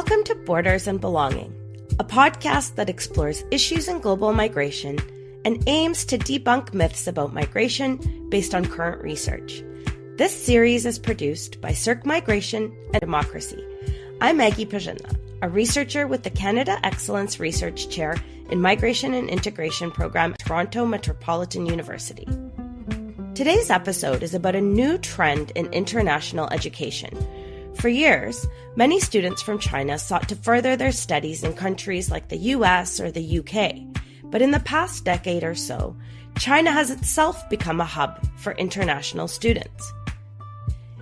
Welcome to Borders and Belonging, a podcast that explores issues in global migration and aims to debunk myths about migration based on current research. This series is produced by CERC Migration and Democracy. I'm Maggie Perzyna, a researcher with the Canada Excellence Research Chair in Migration and Integration Program at Toronto Metropolitan University. Today's episode is about a new trend in international education. For years, many students from China sought to further their studies in countries like the US or the UK. But in the past decade or so, China has itself become a hub for international students.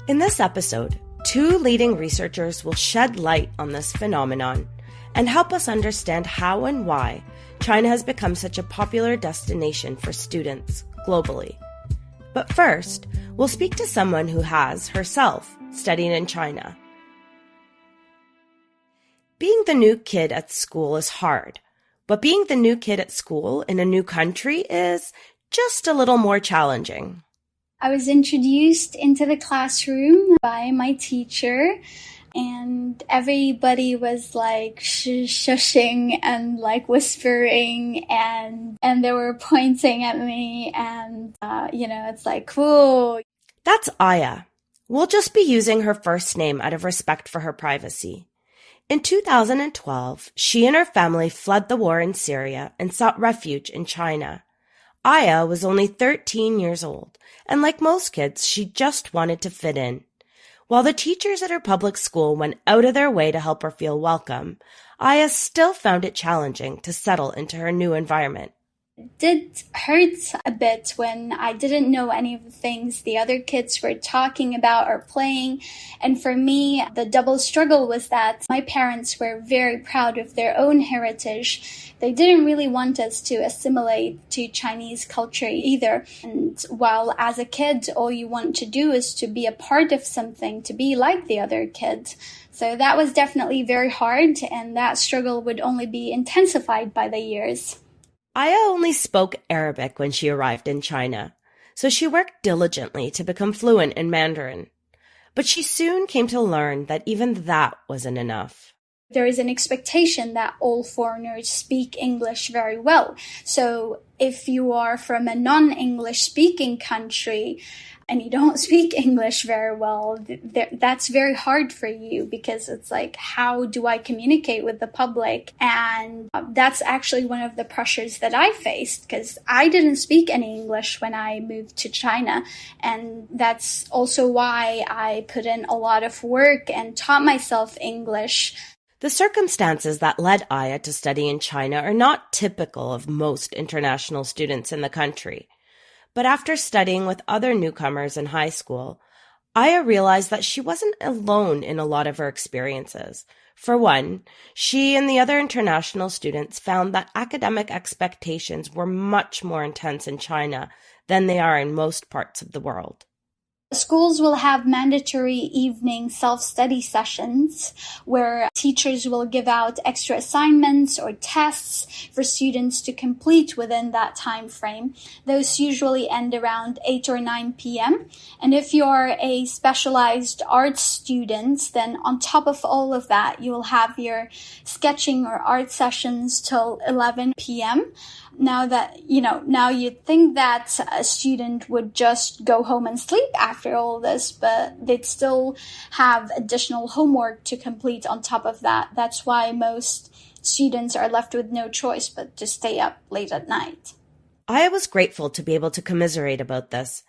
In this episode, two leading researchers will shed light on this phenomenon and help us understand how and why China has become such a popular destination for students globally. But first, we'll speak to someone who has, herself, studied in China. Being the new kid at school is hard, but being the new kid at school in a new country is just a little more challenging. I was introduced into the classroom by my teacher, and everybody was like shushing and like whispering, and they were pointing at me, and it's like, cool. That's Aya. We'll just be using her first name out of respect for her privacy. In 2012, she and her family fled the war in Syria and sought refuge in China. Aya was only 13 years old, and like most kids, she just wanted to fit in. While the teachers at her public school went out of their way to help her feel welcome, Aya still found it challenging to settle into her new environment. It did hurt a bit when I didn't know any of the things the other kids were talking about or playing. And for me, the double struggle was that my parents were very proud of their own heritage. They didn't really want us to assimilate to Chinese culture either. And while as a kid, all you want to do is to be a part of something, to be like the other kids. So that was definitely very hard, and that struggle would only be intensified by the years. Aya only spoke Arabic when she arrived in China, so she worked diligently to become fluent in Mandarin. But she soon came to learn that even that wasn't enough. There is an expectation that all foreigners speak English very well. So if you are from a non-English speaking country and you don't speak English very well, that's very hard for you, because it's like, how do I communicate with the public? And that's actually one of the pressures that I faced, because I didn't speak any English when I moved to China. And that's also why I put in a lot of work and taught myself English. The circumstances that led Aya to study in China are not typical of most international students in the country. But after studying with other newcomers in high school, Aya realized that she wasn't alone in a lot of her experiences. For one, she and the other international students found that academic expectations were much more intense in China than they are in most parts of the world. Schools will have mandatory evening self-study sessions where teachers will give out extra assignments or tests for students to complete within that time frame. Those usually end around 8 or 9 p.m. And if you're a specialized arts student, then on top of all of that, you will have your sketching or art sessions till 11 p.m. Now you'd think that a student would just go home and sleep after all this, but they'd still have additional homework to complete on top of that. That's why most students are left with no choice but to stay up late at night. Aya was grateful to be able to commiserate about this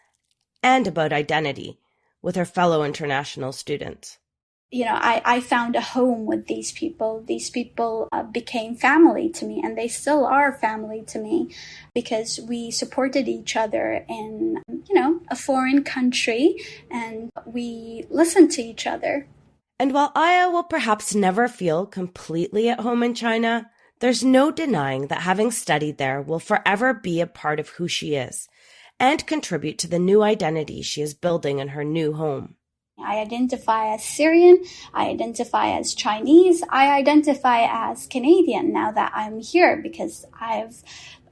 and about identity with her fellow international students. I found a home with these people. These people became family to me, and they still are family to me, because we supported each other in, a foreign country, and we listened to each other. And while Aya will perhaps never feel completely at home in China, there's no denying that having studied there will forever be a part of who she is and contribute to the new identity she is building in her new home. I identify as Syrian, I identify as Chinese, I identify as Canadian now that I'm here, because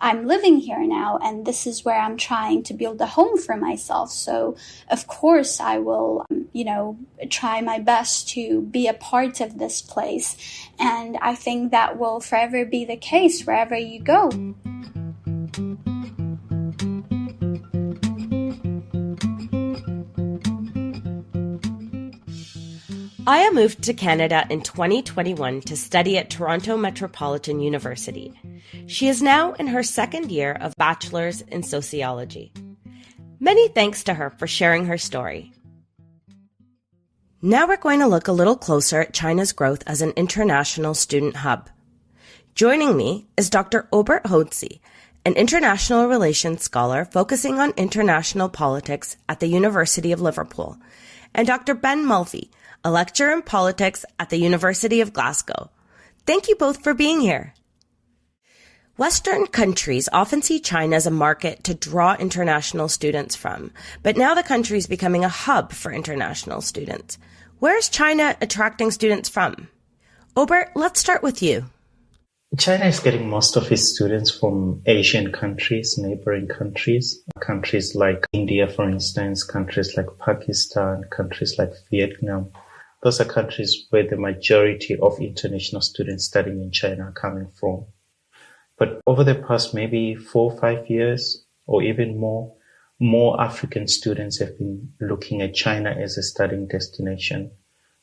I'm living here now, and this is where I'm trying to build a home for myself. So, of course, I will, try my best to be a part of this place. And I think that will forever be the case wherever you go. Aya moved to Canada in 2021 to study at Toronto Metropolitan University. She is now in her second year of bachelor's in sociology. Many thanks to her for sharing her story. Now we're going to look a little closer at China's growth as an international student hub. Joining me is Dr. Obert Hodzi, an international relations scholar focusing on international politics at the University of Liverpool, and Dr. Ben Mulvey, a lecturer in politics at the University of Glasgow. Thank you both for being here. Western countries often see China as a market to draw international students from, but now the country is becoming a hub for international students. Where is China attracting students from? Obert, let's start with you. China is getting most of its students from Asian countries, neighboring countries like India, for instance, countries like Pakistan, countries like Vietnam. Those are countries where the majority of international students studying in China are coming from. But over the past maybe 4 or 5 years, or even more African students have been looking at China as a studying destination.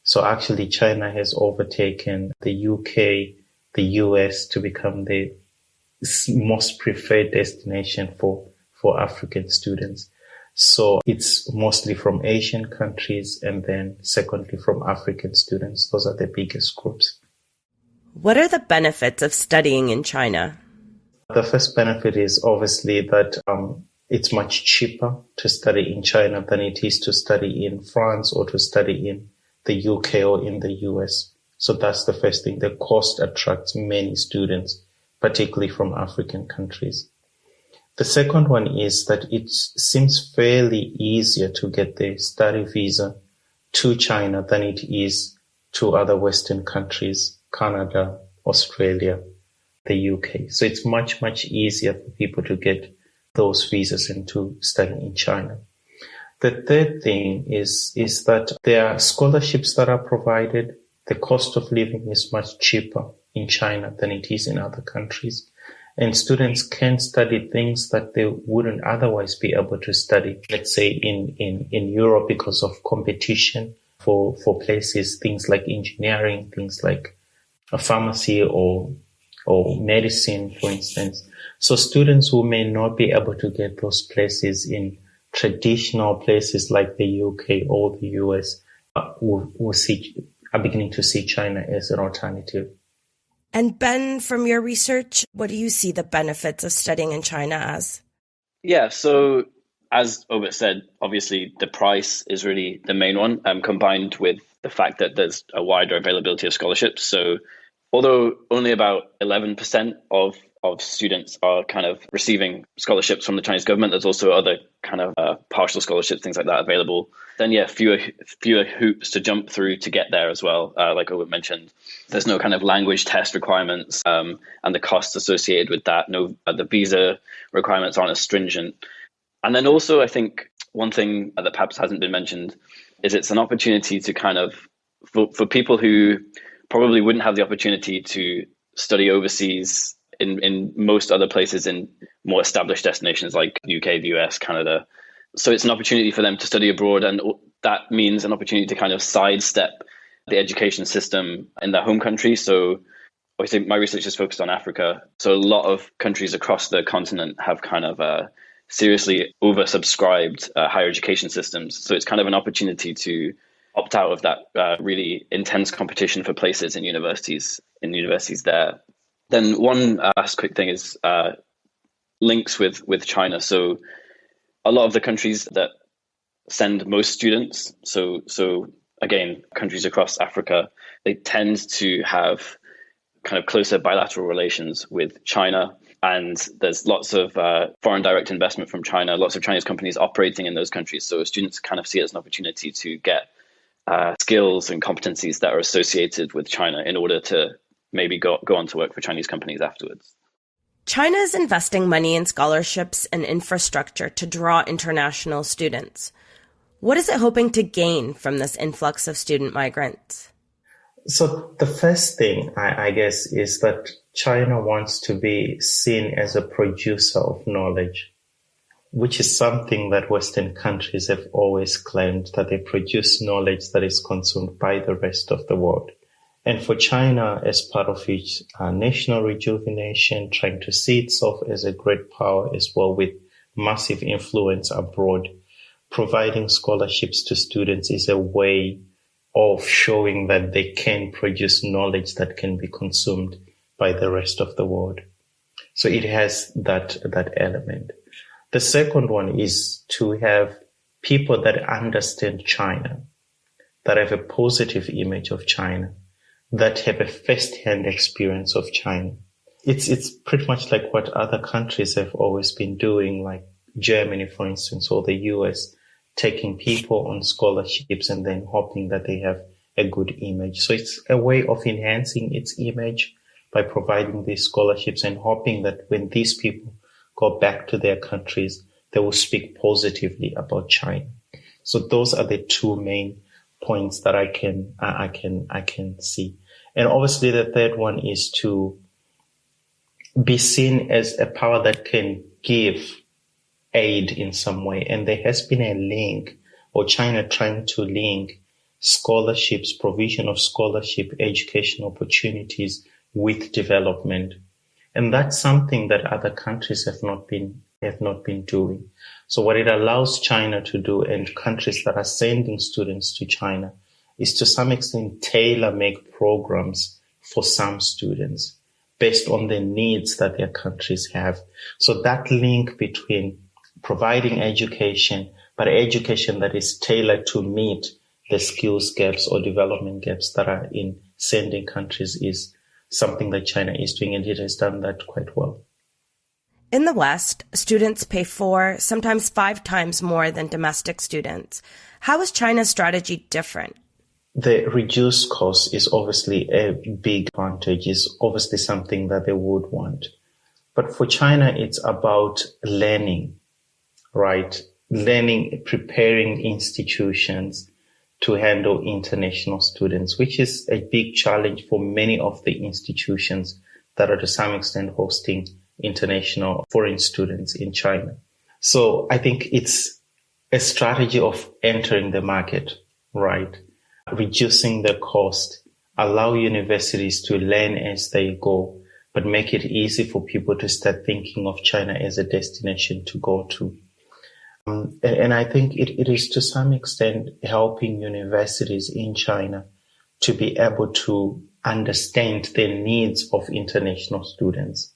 So actually China has overtaken the UK, the US to become the most preferred destination for African students. So it's mostly from Asian countries and then secondly from African students. Those are the biggest groups. What are the benefits of studying in China? The first benefit is obviously that it's much cheaper to study in China than it is to study in France or to study in the UK or in the US. So that's the first thing. The cost attracts many students, particularly from African countries. The second one is that it seems fairly easier to get the study visa to China than it is to other Western countries, Canada, Australia, the UK. So it's much, much easier for people to get those visas and to study in China. The third thing is that there are scholarships that are provided. The cost of living is much cheaper in China than it is in other countries. And students can study things that they wouldn't otherwise be able to study, let's say in Europe, because of competition for places, things like engineering, things like a pharmacy or medicine, for instance. So students who may not be able to get those places in traditional places like the UK or the US are beginning to see China as an alternative. And Ben, from your research, what do you see the benefits of studying in China as? Yeah, so as Obert said, obviously the price is really the main one, combined with the fact that there's a wider availability of scholarships. So although only about 11% of students are kind of receiving scholarships from the Chinese government, there's also other kind of partial scholarships, things like that available. Then, yeah, fewer hoops to jump through to get there as well. Like Obert mentioned, there's no kind of language test requirements and the costs associated with that. No, the visa requirements aren't as stringent. And then also, I think one thing that perhaps hasn't been mentioned is it's an opportunity to kind of, for people who probably wouldn't have the opportunity to study overseas in most other places in more established destinations like UK, the US, Canada. So it's an opportunity for them to study abroad, and that means an opportunity to kind of sidestep the education system in their home country. So obviously my research is focused on Africa. So a lot of countries across the continent have kind of seriously oversubscribed higher education systems. So it's kind of an opportunity to opt out of that really intense competition for places in universities there. Then one last quick thing is links with China. So a lot of the countries that send most students, so again, countries across Africa, they tend to have kind of closer bilateral relations with China. And there's lots of foreign direct investment from China, lots of Chinese companies operating in those countries. So students kind of see it as an opportunity to get skills and competencies that are associated with China in order to maybe go on to work for Chinese companies afterwards. China is investing money in scholarships and infrastructure to draw international students. What is it hoping to gain from this influx of student migrants? So the first thing, I guess, is that China wants to be seen as a producer of knowledge, which is something that Western countries have always claimed, that they produce knowledge that is consumed by the rest of the world. And for China, as part of its national rejuvenation, trying to see itself as a great power as well with massive influence abroad, providing scholarships to students is a way of showing that they can produce knowledge that can be consumed by the rest of the world. So it has that element. The second one is to have people that understand China, that have a positive image of China, that have a first-hand experience of China. It's pretty much like what other countries have always been doing, like Germany, for instance, or the US, taking people on scholarships and then hoping that they have a good image. So it's a way of enhancing its image by providing these scholarships and hoping that when these people go back to their countries, they will speak positively about China. So those are the two main points that I can see. And obviously the third one is to be seen as a power that can give aid in some way. And there has been a link, or China trying to link scholarships, provision of scholarship, education opportunities with development. And that's something that other countries have not been doing. So what it allows China to do, and countries that are sending students to China, is to some extent tailor-make programs for some students based on the needs that their countries have. So that link between providing education, but education that is tailored to meet the skills gaps or development gaps that are in sending countries is something that China is doing, and it has done that quite well. In the West, students pay 4, sometimes 5 times more than domestic students. How is China's strategy different? The reduced cost is obviously a big advantage, is obviously something that they would want. But for China, it's about learning, right? Learning, preparing institutions to handle international students, which is a big challenge for many of the institutions that are to some extent hosting international foreign students in China. So I think it's a strategy of entering the market, right? Reducing the cost, allow universities to learn as they go, but make it easy for people to start thinking of China as a destination to go to. And I think it is to some extent helping universities in China to be able to understand the needs of international students,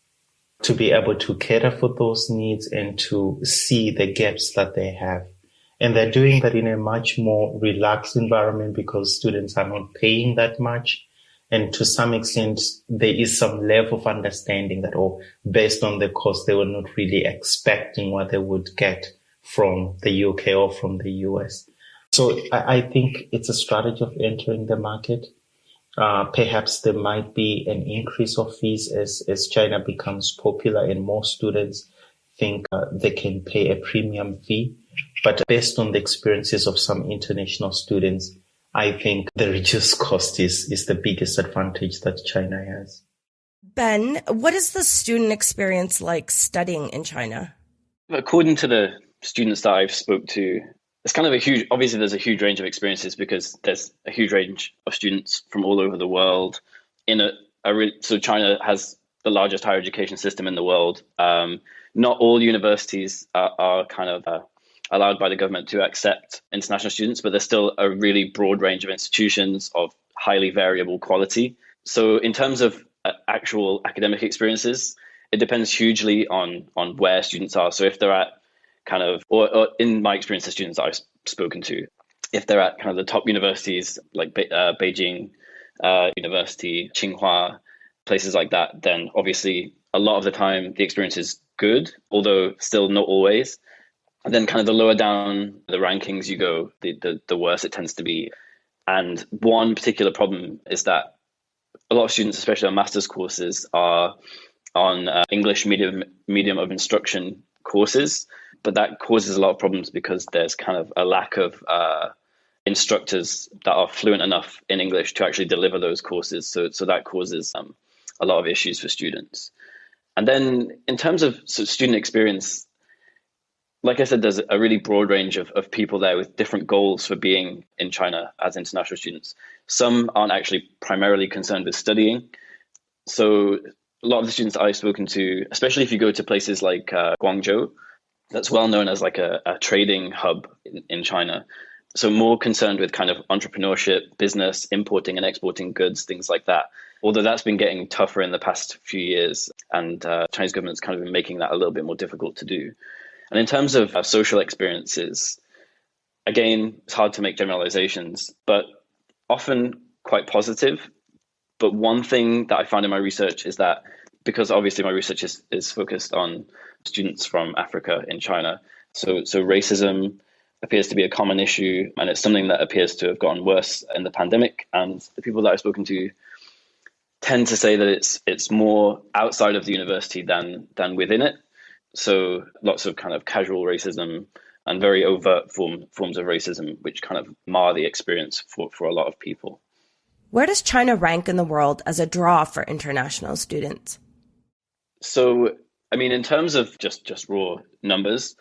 to be able to cater for those needs and to see the gaps that they have. And they're doing that in a much more relaxed environment because students are not paying that much. And to some extent, there is some level of understanding that, based on the cost, they were not really expecting what they would get from the UK or from the US. So I think it's a strategy of entering the market. Perhaps there might be an increase of fees as China becomes popular and more students think they can pay a premium fee. But based on the experiences of some international students, I think the reduced cost is the biggest advantage that China has. Ben, what is the student experience like studying in China? According to the students that I've spoke to, it's kind of obviously there's a huge range of experiences because there's a huge range of students from all over the world. So China has the largest higher education system in the world. Not all universities are kind of allowed by the government to accept international students, but there's still a really broad range of institutions of highly variable quality. So in terms of actual academic experiences, it depends hugely on where students are. So if they're at or in my experience, the students that I've spoken to, if they're at kind of the top universities like Beijing University, Tsinghua, places like that, then obviously a lot of the time the experience is good, although still not always. And then kind of the lower down the rankings you go, the worse it tends to be. And one particular problem is that a lot of students, especially on master's courses, are on English medium of instruction courses, but that causes a lot of problems because there's kind of a lack of instructors that are fluent enough in English to actually deliver those courses. So that causes a lot of issues for students. And then in terms of student experience, like I said, there's a really broad range of people there with different goals for being in China as international students. Some aren't actually primarily concerned with studying. So a lot of the students I've spoken to, especially if you go to places like Guangzhou, that's well known as like a trading hub in China. So more concerned with kind of entrepreneurship, business, importing and exporting goods, things like that. Although that's been getting tougher in the past few years, and Chinese government's kind of been making that a little bit more difficult to do. And in terms of social experiences, again, it's hard to make generalizations, but often quite positive. But one thing that I found in my research is that, because obviously my research is focused on students from Africa in China, so racism appears to be a common issue, and it's something that appears to have gotten worse in the pandemic. And the people that I've spoken to tend to say that it's more outside of the university than within it. So lots of kind of casual racism and very overt forms of racism, which kind of mar the experience for a lot of people. Where does China rank in the world as a draw for international students? So, I mean, in terms of just raw numbers,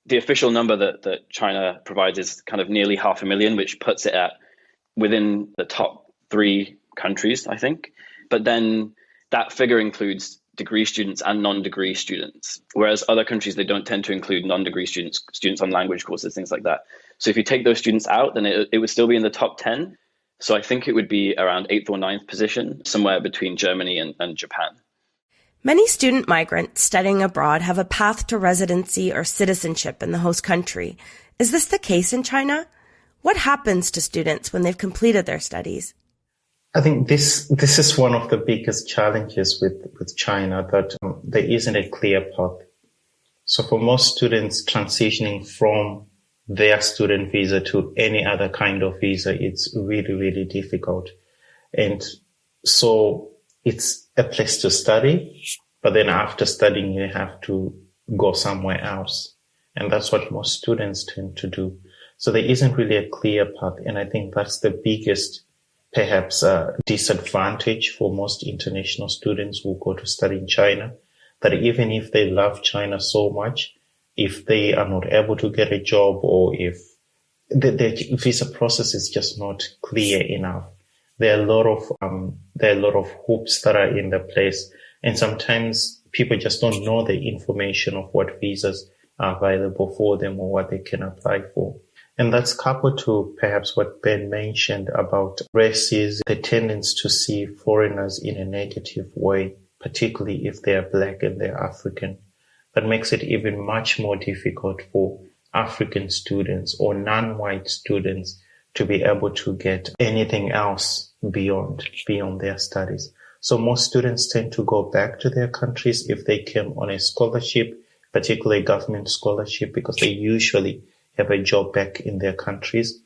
the official number that China provides is kind of nearly 500,000, which puts it at within the top 3 countries, I think. But then that figure includes degree students and non-degree students, whereas other countries, they don't tend to include non-degree students on language courses, things like that. So if you take those students out, then it would still be in the top 10. So I think it would be around 8th or 9th position, somewhere between Germany and Japan. Many student migrants studying abroad have a path to residency or citizenship in the host country. Is this the case in China? What happens to students when they've completed their studies? I think this is one of the biggest challenges with China, that there isn't a clear path. So for most students transitioning from their student visa to any other kind of visa, it's really, really difficult. And so it's a place to study, but then after studying, you have to go somewhere else. And that's what most students tend to do. So there isn't really a clear path. And I think that's the biggest, perhaps, disadvantage for most international students who go to study in China, that even if they love China so much, if they are not able to get a job, or if the visa process is just not clear enough, there are a lot of hoops that are in the place, and sometimes people just don't know the information of what visas are available for them or what they can apply for. And that's coupled to perhaps what Ben mentioned about races, the tendency to see foreigners in a negative way, particularly if they are Black and they're African. That makes it even much more difficult for African students or non-white students to be able to get anything else beyond their studies. So most students tend to go back to their countries if they came on a scholarship, particularly government scholarship, because they usually have a job back in their countries.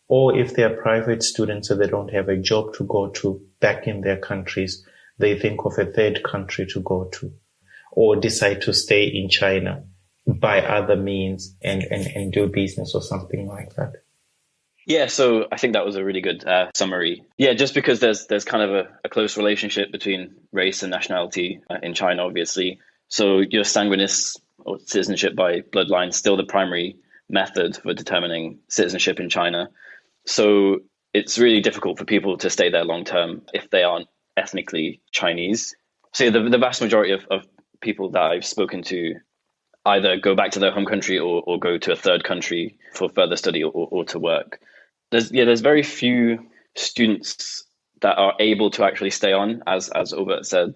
Or if they are private students and they don't have a job to go to back in their countries, they think of a third country to go to, or decide to stay in China by other means and do business or something like that. Yeah, so I think that was a really good summary. Yeah, just because there's kind of a close relationship between race and nationality in China, obviously. So your sanguinis, or citizenship by bloodline, still the primary method for determining citizenship in China. So it's really difficult for people to stay there long term if they aren't ethnically Chinese. So yeah, the vast majority of people that I've spoken to either go back to their home country or go to a third country for further study or to work. There's very few students that are able to actually stay on, as Obert said,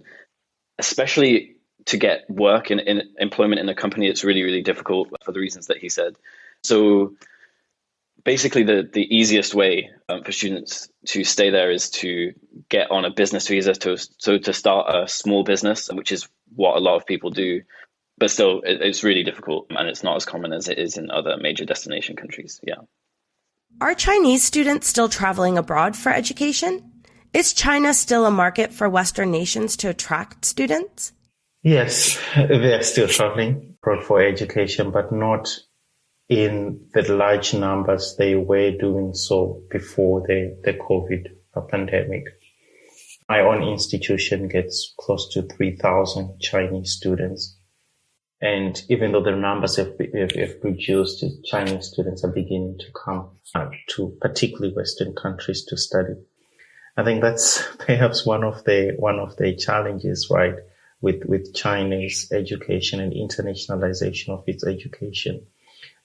especially to get work in employment in a company. It's really, really difficult for the reasons that he said. So basically the easiest way for students to stay there is to get on a business visa to start a small business, which is what a lot of people do. But still, it's really difficult, and it's not as common as it is in other major destination countries. Yeah. Are Chinese students still traveling abroad for education? Is China still a market for Western nations to attract students? Yes, they are still traveling for education, but not in the large numbers they were doing so before the COVID pandemic. My own institution gets close to 3,000 Chinese students. And even though the numbers have reduced, Chinese students are beginning to come to particularly Western countries to study. I think that's perhaps one of the challenges, right, with Chinese education and internationalization of its education.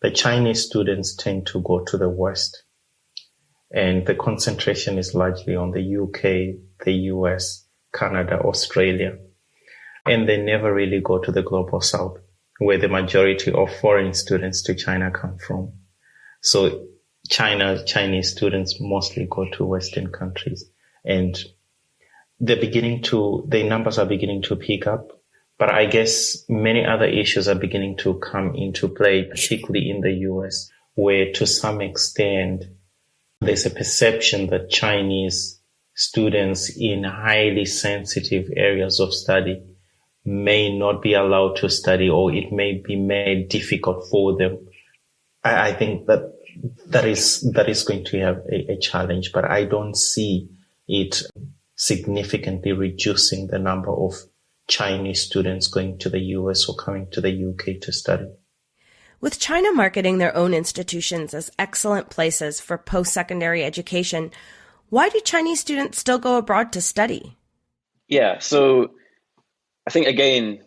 The Chinese students tend to go to the West, and the concentration is largely on the UK, the US, Canada, Australia. And they never really go to the global South, where the majority of foreign students to China come from. So Chinese students mostly go to Western countries, and the numbers are beginning to pick up. But I guess many other issues are beginning to come into play, particularly in the US, where to some extent there's a perception that Chinese students in highly sensitive areas of study may not be allowed to study, or it may be made difficult for them. I think that is going to have a challenge, but I don't see it significantly reducing the number of Chinese students going to the US or coming to the UK to study. With China marketing their own institutions as excellent places for post-secondary education, why do Chinese students still go abroad to study? Yeah, so I think, again,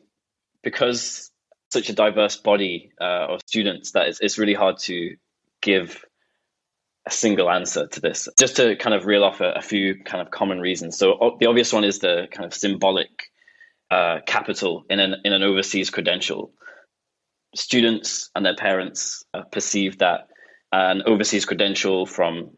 because such a diverse body of students, that it's really hard to give a single answer to this. Just to kind of reel off a few kind of common reasons. So the obvious one is the kind of symbolic capital in an overseas credential. Students and their parents perceive that an overseas credential from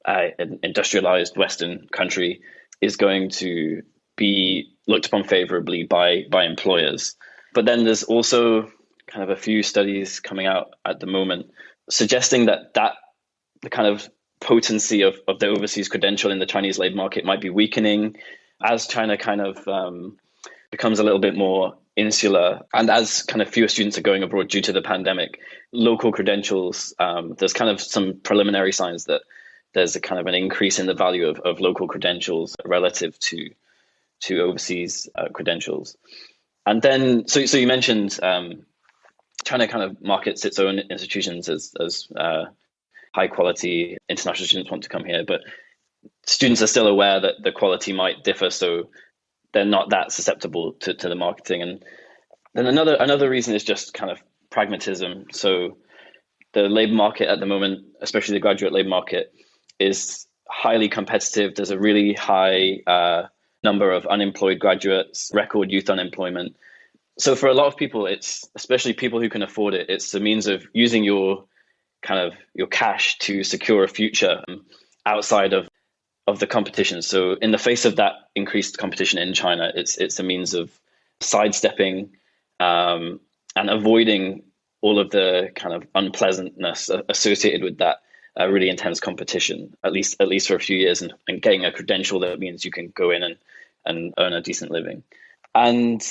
an industrialized Western country is going to be looked upon favorably by employers. But then there's also kind of a few studies coming out at the moment suggesting that the kind of potency of the overseas credential in the Chinese labor market might be weakening as China kind of becomes a little bit more insular, and as kind of fewer students are going abroad due to the pandemic. Local credentials, there's kind of some preliminary signs that there's a kind of an increase in the value of local credentials relative to overseas credentials. And then, so you mentioned China kind of markets its own institutions as high quality. International students want to come here, but students are still aware that the quality might differ, so they're not that susceptible to the marketing. And then another reason is just kind of pragmatism. So the labor market at the moment, especially the graduate labor market, is highly competitive. There's a really high number of unemployed graduates, record youth unemployment. So for a lot of people, it's, especially people who can afford it, it's a means of using your cash to secure a future outside of the competition. So in the face of that increased competition in China, it's a means of sidestepping and avoiding all of the kind of unpleasantness associated with that really intense competition, at least for a few years, and getting a credential that means you can go in and earn a decent living. And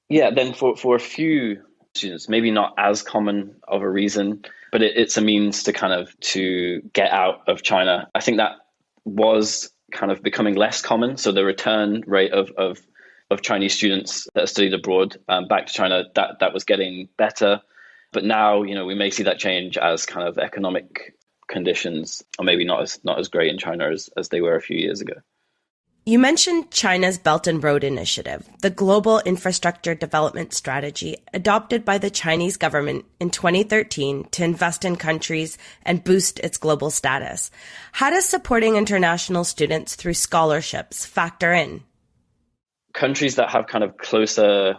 yeah, then for a few students, maybe not as common of a reason, but it's a means to get out of China. I think that was kind of becoming less common. So the return rate of Chinese students that studied abroad back to China, that was getting better. But now, we may see that change as kind of economic conditions are maybe not as great in China as they were a few years ago. You mentioned China's Belt and Road Initiative, the global infrastructure development strategy adopted by the Chinese government in 2013 to invest in countries and boost its global status. How does supporting international students through scholarships factor in? Countries that have kind of closer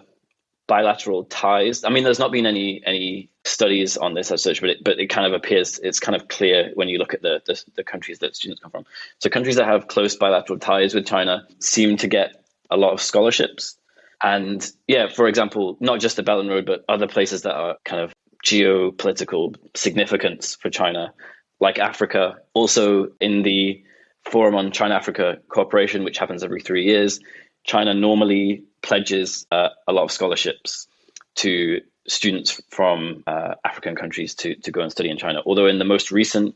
bilateral ties. I mean, there's not been any studies on this as such, but it kind of appears, it's kind of clear when you look at the countries that students come from. So countries that have close bilateral ties with China seem to get a lot of scholarships. And yeah, for example, not just the Belt and Road, but other places that are kind of geopolitical significance for China, like Africa. Also in the Forum on China-Africa Cooperation, which happens every 3 years, China normally pledges a lot of scholarships to students from African countries to go and study in China. Although in the most recent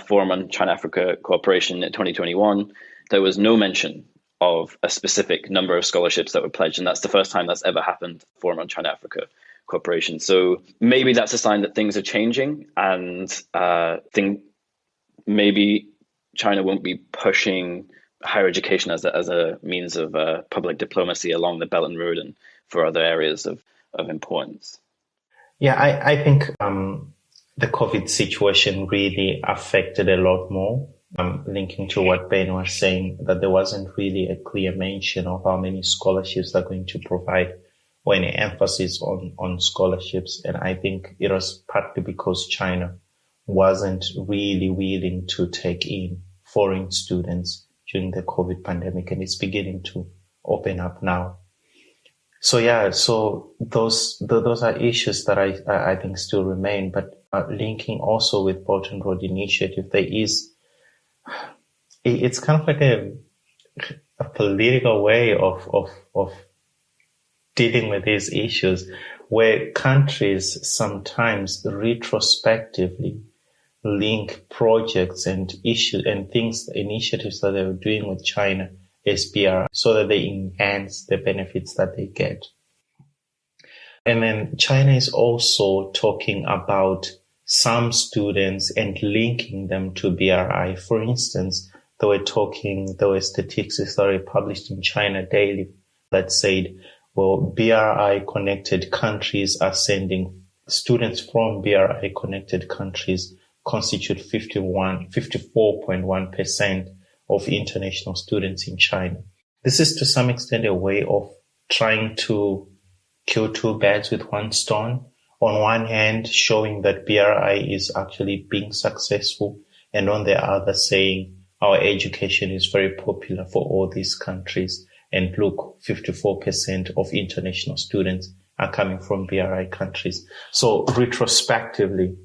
Forum on China-Africa Cooperation in 2021, there was no mention of a specific number of scholarships that were pledged. And that's the first time that's ever happened, Forum on China-Africa Cooperation. So maybe that's a sign that things are changing, and maybe China won't be pushing higher education as a means of public diplomacy along the Belt and Road and for other areas of importance. Yeah, I think the COVID situation really affected a lot more. Linking to what Ben was saying, that there wasn't really a clear mention of how many scholarships they're going to provide, or any emphasis on scholarships. And I think it was partly because China wasn't really willing to take in foreign students during the COVID pandemic, and it's beginning to open up now. So yeah, so those are issues that I think still remain. But linking also with Belt and Road Initiative, it's kind of like a political way of dealing with these issues, where countries sometimes retrospectively link projects and issues and initiatives that they were doing with China as BRI, so that they enhance the benefits that they get. And then China is also talking about some students and linking them to BRI. For instance, there were statistics that were published in China Daily that said, well, BRI connected countries are sending students from BRI connected countries constitute 54.1% of international students in China. This is to some extent a way of trying to kill two birds with one stone. On one hand, showing that BRI is actually being successful, and on the other saying our education is very popular for all these countries. And look, 54% of international students are coming from BRI countries. So retrospectively,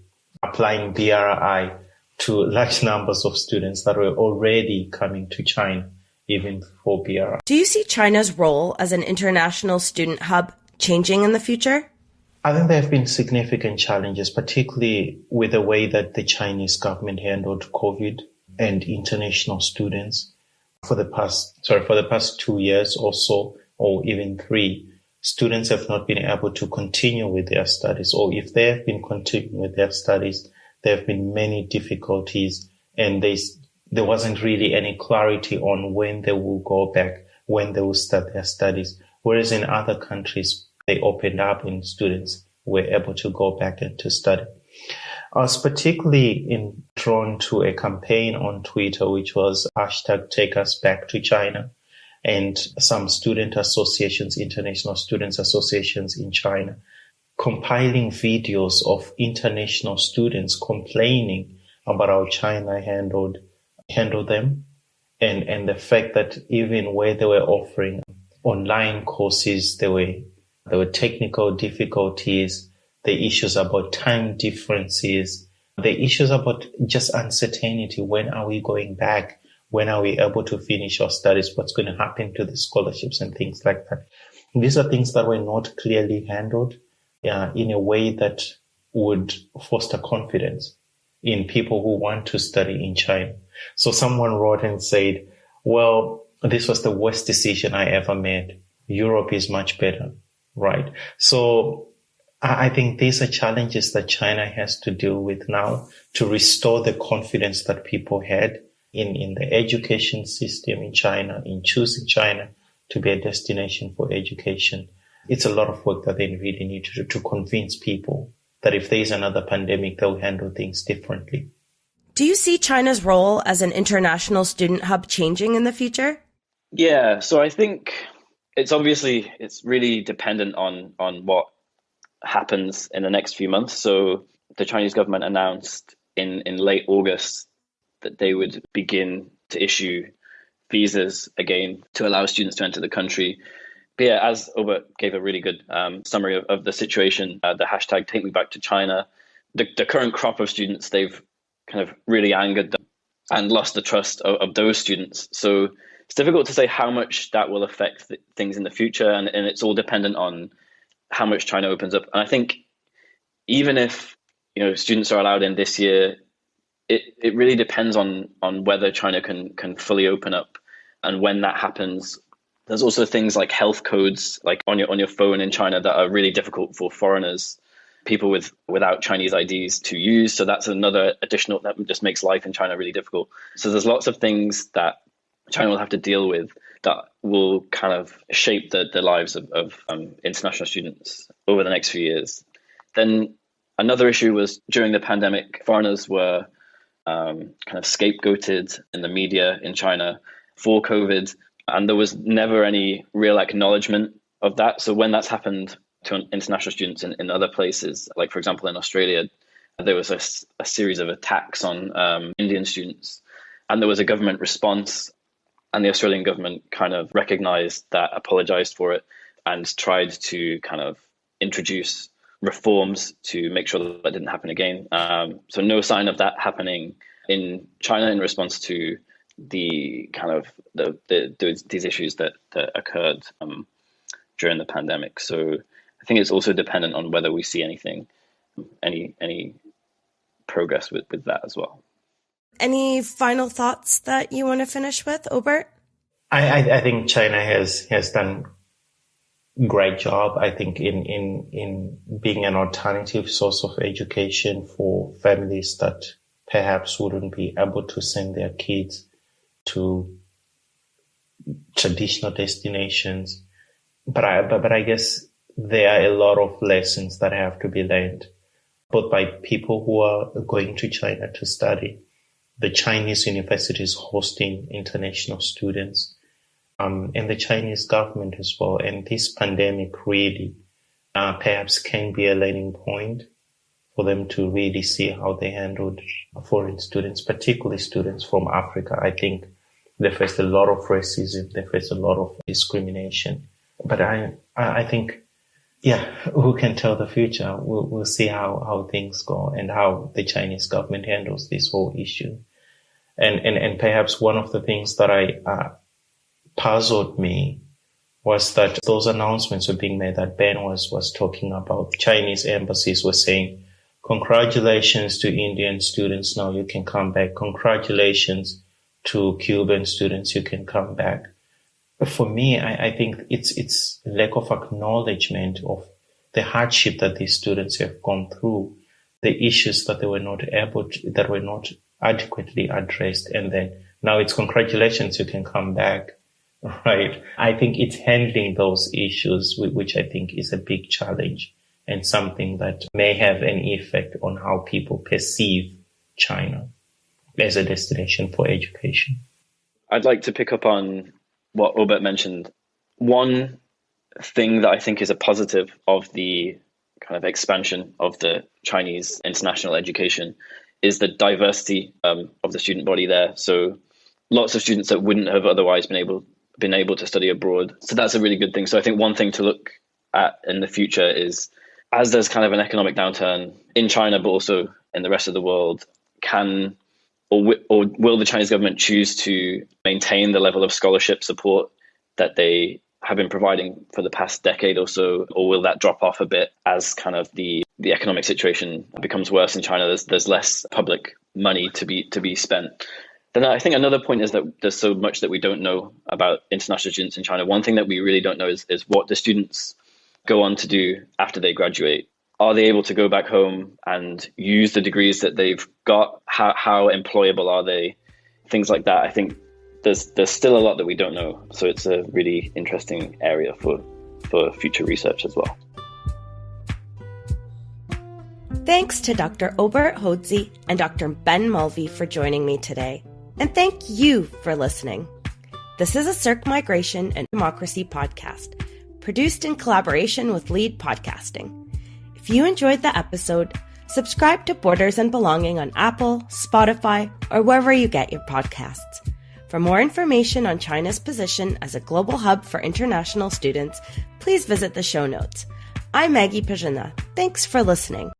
applying BRI to large numbers of students that were already coming to China, even before BRI. Do you see China's role as an international student hub changing in the future? I think there have been significant challenges, particularly with the way that the Chinese government handled COVID and international students. For the past 2 years or so, or even 3, students have not been able to continue with their studies, or if they have been continuing with their studies, there have been many difficulties, and there wasn't really any clarity on when they will go back, when they will start their studies. Whereas in other countries, they opened up and students were able to go back and to study. I was particularly drawn to a campaign on Twitter, which was #TakeUsBackToChina, and some student associations, international students associations in China, compiling videos of international students complaining about how China handled them, and the fact that even where they were offering online courses, there were technical difficulties, the issues about time differences, the issues about just uncertainty. When are we going back? When are we able to finish our studies? What's going to happen to the scholarships and things like that? These are things that were not clearly handled in a way that would foster confidence in people who want to study in China. So someone wrote and said, well, this was the worst decision I ever made. Europe is much better, right? So I think these are challenges that China has to deal with now to restore the confidence that people had in the education system in China, in choosing China to be a destination for education. It's a lot of work that they really need to do to convince people that if there is another pandemic, they'll handle things differently. Do you see China's role as an international student hub changing in the future? Yeah, so I think it's really dependent on what happens in the next few months. So the Chinese government announced in late August that they would begin to issue visas again to allow students to enter the country. But yeah, as Obert gave a really good summary of the situation, the hashtag Take Me Back to China, the current crop of students, they've kind of really angered them and lost the trust of those students. So it's difficult to say how much that will affect things in the future, and it's all dependent on how much China opens up. And I think even if students are allowed in this year, it really depends on whether China can fully open up, and when that happens. There's also things like health codes, like on your phone in China, that are really difficult for foreigners, people without Chinese IDs to use. So that's another additional, that just makes life in China really difficult. So there's lots of things that China will have to deal with that will kind of shape the lives of international students over the next few years. Then another issue was during the pandemic, foreigners were kind of scapegoated in the media in China for COVID, and there was never any real acknowledgement of that. So when that's happened to international students in other places, like for example in Australia, there was a series of attacks on Indian students, and there was a government response, and the Australian government kind of recognized that, apologized for it, and tried to kind of introduce reforms to make sure that didn't happen again. So no sign of that happening in China in response to the kind of these issues that occurred during the pandemic. So I think it's also dependent on whether we see any progress with that as well. Any final thoughts that you want to finish with, Obert? I think China has done a great job, I think, in being an alternative source of education for families that perhaps wouldn't be able to send their kids to traditional destinations. But I guess there are a lot of lessons that have to be learned, both by people who are going to China to study, the Chinese universities hosting international students, and the Chinese government as well. And this pandemic really perhaps can be a learning point for them to really see how they handled foreign students, particularly students from Africa. I think they faced a lot of racism, they faced a lot of discrimination. But I think, who can tell the future? We'll see how things go and how the Chinese government handles this whole issue. And perhaps one of the things that puzzled me was that those announcements were being made that Ben was talking about. Chinese embassies were saying, congratulations to Indian students, now you can come back. Congratulations to Cuban students, you can come back. But for me, I think it's lack of acknowledgement of the hardship that these students have gone through, the issues that they were not that were not adequately addressed. And then now it's congratulations, you can come back, right? I think it's handling those issues, which I think is a big challenge and something that may have an effect on how people perceive China as a destination for education. I'd like to pick up on what Obert mentioned. One thing that I think is a positive of the kind of expansion of the Chinese international education is the diversity of the student body there. So lots of students that wouldn't have otherwise been able to study abroad. So that's a really good thing. So I think one thing to look at in the future is, as there's kind of an economic downturn in China, but also in the rest of the world, will the Chinese government choose to maintain the level of scholarship support that they have been providing for the past decade or so, or will that drop off a bit as kind of the economic situation becomes worse in China? There's less public money to be spent. Then I think another point is that there's so much that we don't know about international students in China. One thing that we really don't know is what the students go on to do after they graduate. Are they able to go back home and use the degrees that they've got? How employable are they? Things like that. I think there's still a lot that we don't know. So it's a really interesting area for future research as well. Thanks to Dr. Obert Hodzi and Dr. Ben Mulvey for joining me today. And thank you for listening. This is a CERC Migration and Democracy podcast, produced in collaboration with Lead Podcasting. If you enjoyed the episode, subscribe to Borders and Belonging on Apple, Spotify, or wherever you get your podcasts. For more information on China's position as a global hub for international students, please visit the show notes. I'm Maggie Perzyna. Thanks for listening.